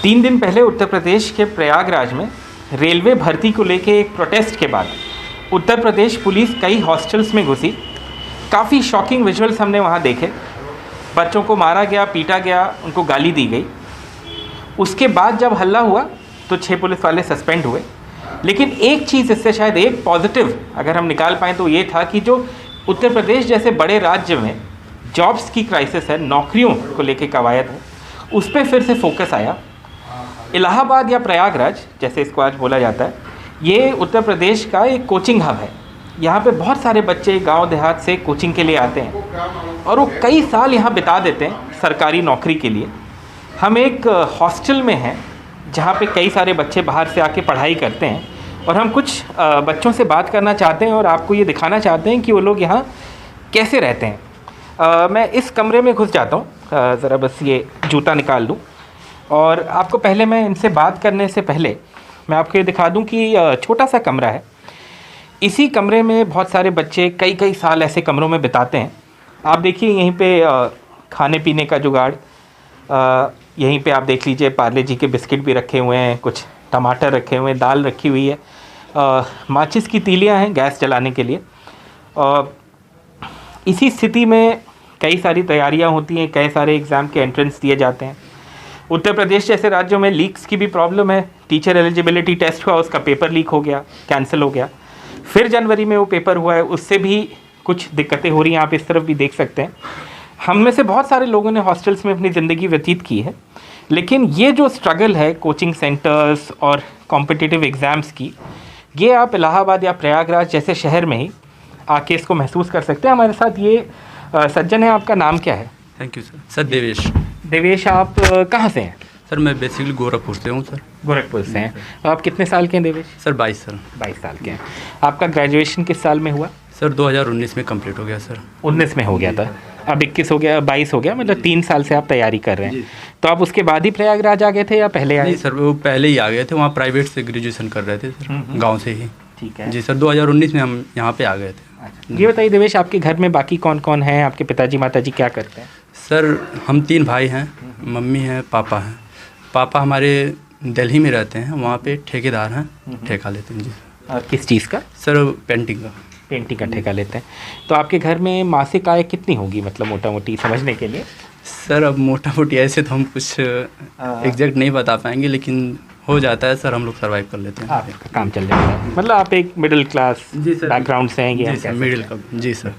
3 दिन पहले उत्तर प्रदेश के प्रयागराज में रेलवे भर्ती को लेके एक प्रोटेस्ट के बाद उत्तर प्रदेश पुलिस कई हॉस्टल्स में घुसी। काफ़ी शॉकिंग विजुअल्स हमने वहाँ देखे। बच्चों को मारा गया, पीटा गया, उनको गाली दी गई। उसके बाद जब हल्ला हुआ तो 6 पुलिस वाले सस्पेंड हुए। लेकिन एक चीज़ इससे शायद एक पॉजिटिव अगर हम निकाल पाएँ तो ये था कि जो उत्तर प्रदेश जैसे बड़े राज्य में जॉब्स की क्राइसिस है, नौकरियों को लेके कवायद है, उस पर फिर से फोकस आया। इलाहाबाद या प्रयागराज जैसे इसको आज बोला जाता है, ये उत्तर प्रदेश का एक कोचिंग हब है। यहाँ पे बहुत सारे बच्चे गांव देहात से कोचिंग के लिए आते हैं और वो कई साल यहाँ बिता देते हैं सरकारी नौकरी के लिए। हम एक हॉस्टल में हैं जहाँ पे कई सारे बच्चे बाहर से आके पढ़ाई करते हैं और हम कुछ बच्चों से बात करना चाहते हैं और आपको ये दिखाना चाहते हैं कि वो लोग यहाँ कैसे रहते हैं। मैं इस कमरे में घुस जाता हूँ, ज़रा बस ये जूता निकाल लूँ। और आपको पहले मैं इनसे बात करने से पहले मैं आपको ये दिखा दूं कि छोटा सा कमरा है। इसी कमरे में बहुत सारे बच्चे कई साल ऐसे कमरों में बिताते हैं। आप देखिए यहीं पे खाने पीने का जुगाड़, यहीं पे आप देख लीजिए पार्ले जी के बिस्किट भी रखे हुए हैं, कुछ टमाटर रखे हुए हैं, दाल रखी हुई है, माचिस की तीलियां हैं गैस जलाने के लिए। इसी स्थिति में कई सारी तैयारियां होती हैं, कई सारे एग्ज़ाम के एंट्रेंस दिए जाते हैं। उत्तर प्रदेश जैसे राज्यों में लीक्स की भी प्रॉब्लम है। टीचर एलिजिबिलिटी टेस्ट हुआ, उसका पेपर लीक हो गया, कैंसिल हो गया। फिर जनवरी में वो पेपर हुआ है, उससे भी कुछ दिक्कतें हो रही हैं। आप इस तरफ भी देख सकते हैं। हम में से बहुत सारे लोगों ने हॉस्टल्स में अपनी ज़िंदगी व्यतीत की है, लेकिन ये जो स्ट्रगल है कोचिंग सेंटर्स और कॉम्पिटिटिव एग्ज़ाम्स की, ये आप इलाहाबाद या प्रयागराज जैसे शहर में ही आके इसको महसूस कर सकते हैं। हमारे साथ ये सज्जन है। आपका नाम क्या है? Thank you sir. Sir Devesh. Devesh, आप कहाँ से हैं? सर मैं बेसिकली गोरखपुर से हूँ सर। गोरखपुर से हैं। आप कितने साल के हैं देवेश? Sir 22 sir. 22 साल के हैं। आपका ग्रेजुएशन किस साल में हुआ? सर 2019 में कंप्लीट हो गया सर। 19 में हो गया था, अब 21 हो गया, 22 हो गया, मतलब 3 साल से आप तैयारी कर रहे हैं। तो आप उसके बाद ही प्रयागराज आ गए थे या पहले आए? नहीं सर, वो पहले ही आ गए थे। वहाँ प्राइवेट से ग्रेजुएशन कर रहे थे सर, गाँव से ही। ठीक है जी सर। 2019 में हम यहाँ पे आ गए थे। ये बताइए देवेश, आपके घर में बाकी कौन कौन हैं? आपके पिताजी माताजी क्या करते हैं? सर हम 3 भाई हैं, मम्मी हैं, पापा हैं। पापा हमारे दिल्ली में रहते हैं, वहाँ पे ठेकेदार हैं, ठेका लेते हैं। जी किस चीज़ का? सर पेंटिंग का। पेंटिंग का ठेका लेते हैं। तो आपके घर में मासिक आय कितनी होगी, मतलब मोटा मोटी समझने के लिए? सर अब मोटा मोटी ऐसे तो हम कुछ एग्जैक्ट नहीं बता पाएंगे, लेकिन हो जाता है सर, हम लोग सर्वाइव कर लेते हैं। आपका काम चल जाता है, मतलब आप एक मिडिल क्लास बैकग्राउंड से हैं? जी सर, मिडिल का। जी सर।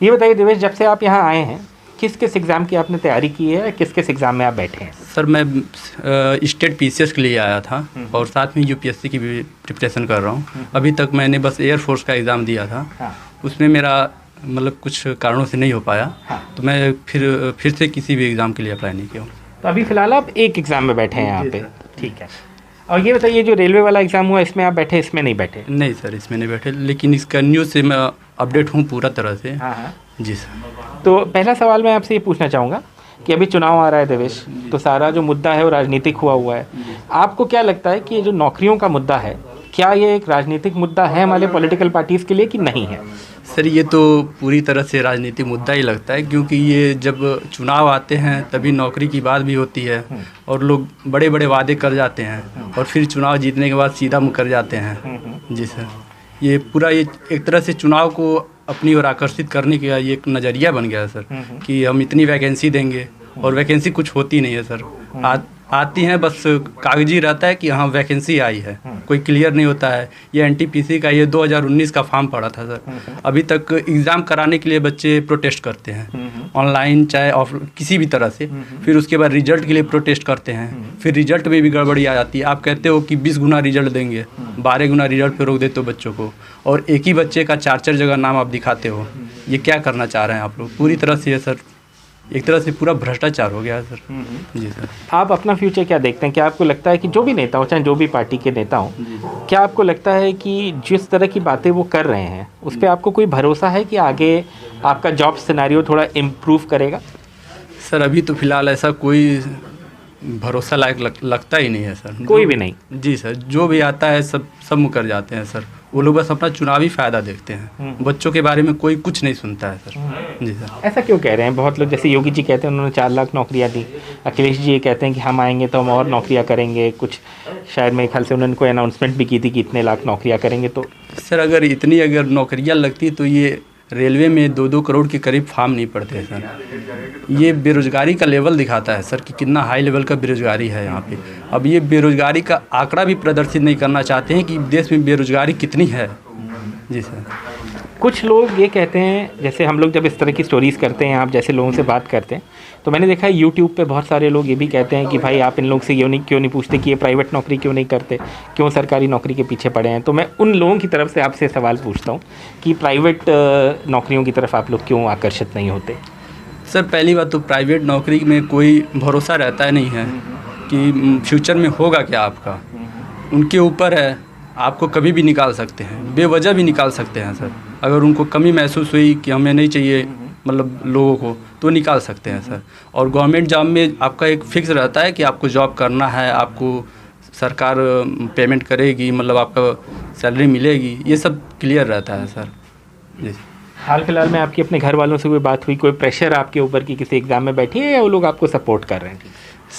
ये बताइए देवेश, जब से आप यहाँ आए हैं किस किस एग्ज़ाम की आपने तैयारी की है, किस किस एग्ज़ाम में आप बैठे हैं? सर मैं स्टेट पीसीएस के लिए आया था और साथ में यूपीएससी की भी प्रिपरेशन कर रहा हूँ। अभी तक मैंने बस एयरफोर्स का एग्ज़ाम दिया था। उसमें मेरा मतलब कुछ कारणों से नहीं हो पाया। तो मैं फिर से किसी भी एग्ज़ाम के लिए अप्लाई नहीं किया हूँ। तो अभी फ़िलहाल आप एक एग्ज़ाम में बैठे हैं यहाँ पे? ठीक है। और ये बताइए, जो रेलवे वाला एग्ज़ाम हुआ इसमें आप बैठे, इसमें नहीं बैठे? नहीं सर, इसमें नहीं बैठे, लेकिन इसका न्यूज़ से मैं अपडेट हूँ पूरा तरह से। हाँ। जी सर। तो पहला सवाल मैं आपसे ये पूछना चाहूँगा कि अभी चुनाव आ रहा है देवेश, तो सारा जो मुद्दा है वो राजनीतिक हुआ है। आपको क्या लगता है कि ये जो नौकरियों का मुद्दा है, क्या ये एक राजनीतिक मुद्दा है हमारे पॉलिटिकल पार्टीज़ के लिए कि नहीं है? सर ये तो पूरी तरह से राजनीतिक मुद्दा ही लगता है, क्योंकि ये जब चुनाव आते हैं तभी नौकरी की बात भी होती है और लोग बड़े बड़े वादे कर जाते हैं और फिर चुनाव जीतने के बाद सीधा मुकर जाते हैं। जी सर। ये पूरा ये एक तरह से चुनाव को अपनी ओर आकर्षित करने का ये एक नज़रिया बन गया है सर, कि हम इतनी वैकेंसी देंगे और वैकेंसी कुछ होती नहीं है सर। आती हैं, बस कागजी रहता है कि हाँ वैकेंसी आई है, कोई क्लियर नहीं होता है। ये एनटीपीसी का ये 2019 का फॉर्म पड़ा था सर। अभी तक एग्ज़ाम कराने के लिए बच्चे प्रोटेस्ट करते हैं, ऑनलाइन चाहे ऑफ किसी भी तरह से। फिर उसके बाद रिजल्ट के लिए प्रोटेस्ट करते हैं, फिर रिजल्ट में भी गड़बड़ी आ जाती है। आप कहते हो कि 20 गुना रिजल्ट देंगे, 12 गुना रिजल्ट पे रोक देते हो बच्चों को, और एक ही बच्चे का 4 जगह नाम आप दिखाते हो। ये क्या करना चाह रहे हैं आप लोग? पूरी तरह से सर एक तरह से पूरा भ्रष्टाचार हो गया है सर। जी सर। आप अपना फ्यूचर क्या देखते हैं? क्या आपको लगता है कि जो भी नेता हो, चाहे जो भी पार्टी के नेता हो, क्या आपको लगता है कि जिस तरह की बातें वो कर रहे हैं उस पर आपको कोई भरोसा है कि आगे आपका जॉब सिनेरियो थोड़ा इम्प्रूव करेगा? सर अभी तो फिलहाल ऐसा कोई भरोसा लायक लगता ही नहीं है सर। कोई भी नहीं? जी सर, जो भी आता है सब मुकर जाते हैं सर। वो लोग बस अपना चुनावी फ़ायदा देखते हैं, बच्चों के बारे में कोई कुछ नहीं सुनता है सर। जी सर। ऐसा क्यों कह रहे हैं? बहुत लोग, जैसे योगी जी कहते हैं उन्होंने 4 लाख नौकरियां दी, अखिलेश जी ये कहते हैं कि हम आएंगे तो हम और नौकरियां करेंगे, कुछ शायद मेरे ख्याल से उन्होंने कोई अनाउंसमेंट भी की थी कि इतने लाख नौकरियां करेंगे। तो सर अगर इतनी अगर नौकरियां लगती तो ये रेलवे में 2-2 करोड़ के करीब फार्म नहीं पड़ते हैं सर। ये बेरोज़गारी का लेवल दिखाता है सर कि कितना हाई लेवल का बेरोज़गारी है यहाँ पे। अब ये बेरोज़गारी का आंकड़ा भी प्रदर्शित नहीं करना चाहते हैं कि देश में बेरोज़गारी कितनी है। जी सर। कुछ लोग ये कहते हैं, जैसे हम लोग जब इस तरह की स्टोरीज़ करते हैं, आप जैसे लोगों से बात करते हैं, तो मैंने देखा है यूट्यूब पे बहुत सारे लोग ये भी कहते हैं कि भाई आप इन लोग से क्यों नहीं पूछते कि ये प्राइवेट नौकरी क्यों नहीं करते, क्यों सरकारी नौकरी के पीछे पड़े हैं। तो मैं उन लोगों की तरफ से आपसे सवाल पूछता हूँ कि प्राइवेट नौकरियों की तरफ आप लोग क्यों आकर्षित नहीं होते? सर पहली बात तो प्राइवेट नौकरी में कोई भरोसा रहता नहीं है कि फ्यूचर में होगा क्या आपका, उनके ऊपर है, आपको कभी भी निकाल सकते हैं, बेवजह भी निकाल सकते हैं सर। अगर उनको कमी महसूस हुई कि हमें नहीं चाहिए मतलब लोगों को, तो निकाल सकते हैं सर। और गवर्नमेंट जॉब में आपका एक फिक्स रहता है कि आपको जॉब करना है, आपको सरकार पेमेंट करेगी, मतलब आपका सैलरी मिलेगी, ये सब क्लियर रहता है सर। जी। हाल फिलहाल में आपकी अपने घर वालों से कोई बात हुई, कोई प्रेशर आपके ऊपर कि किसी एग्ज़ाम में बैठी है, या वो लोग आपको सपोर्ट कर रहे हैं?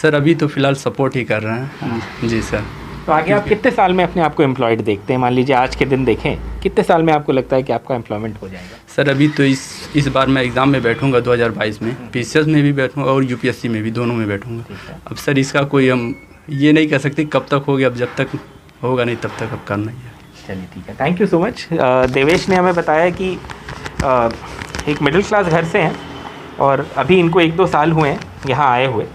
सर अभी तो फ़िलहाल सपोर्ट ही कर रहे हैं। जी सर। तो आगे आप कितने साल में अपने आप को एम्प्लॉयड देखते हैं? मान लीजिए आज के दिन देखें, कितने साल में आपको लगता है कि आपका एम्प्लॉयमेंट हो जाएगा? सर अभी तो इस बार मैं एग्ज़ाम में बैठूंगा 2022 में, पीसीएस में भी बैठूंगा और यूपीएससी में भी, दोनों में बैठूंगा। अब सर इसका कोई हम ये नहीं कह सकते कब तक होगा, अब जब तक होगा नहीं तब तक अब करना ही है। चलिए ठीक है, thank you so much. Devesh ने हमें बताया कि एक मिडिल क्लास घर से हैं और अभी इनको 1-2 साल हुए हैं यहाँ आए हुए,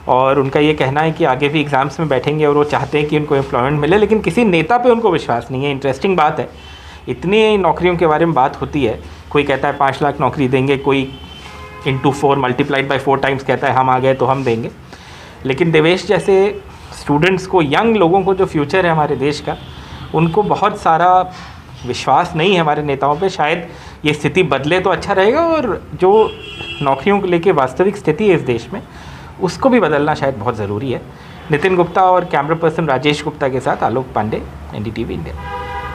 और उनका ये कहना है कि आगे भी एग्ज़ाम्स में बैठेंगे और वो चाहते हैं कि उनको एम्प्लॉयमेंट मिले, लेकिन किसी नेता पे उनको विश्वास नहीं है। इंटरेस्टिंग बात है, इतनी नौकरियों के बारे में बात होती है, कोई कहता है 5 लाख नौकरी देंगे, कोई इंटू 4 मल्टीप्लाइड बाई 4 टाइम्स कहता है हम आ गए तो हम देंगे। लेकिन देवेश जैसे स्टूडेंट्स को, यंग लोगों को जो फ्यूचर है हमारे देश का, उनको बहुत सारा विश्वास नहीं है हमारे नेताओं पे। शायद ये स्थिति बदले तो अच्छा रहेगा, और जो नौकरियों को लेके वास्तविक स्थिति है इस देश में, उसको भी बदलना शायद बहुत ज़रूरी है। नितिन गुप्ता और कैमरा पर्सन राजेश गुप्ता के साथ आलोक पांडे, NDTV इंडिया।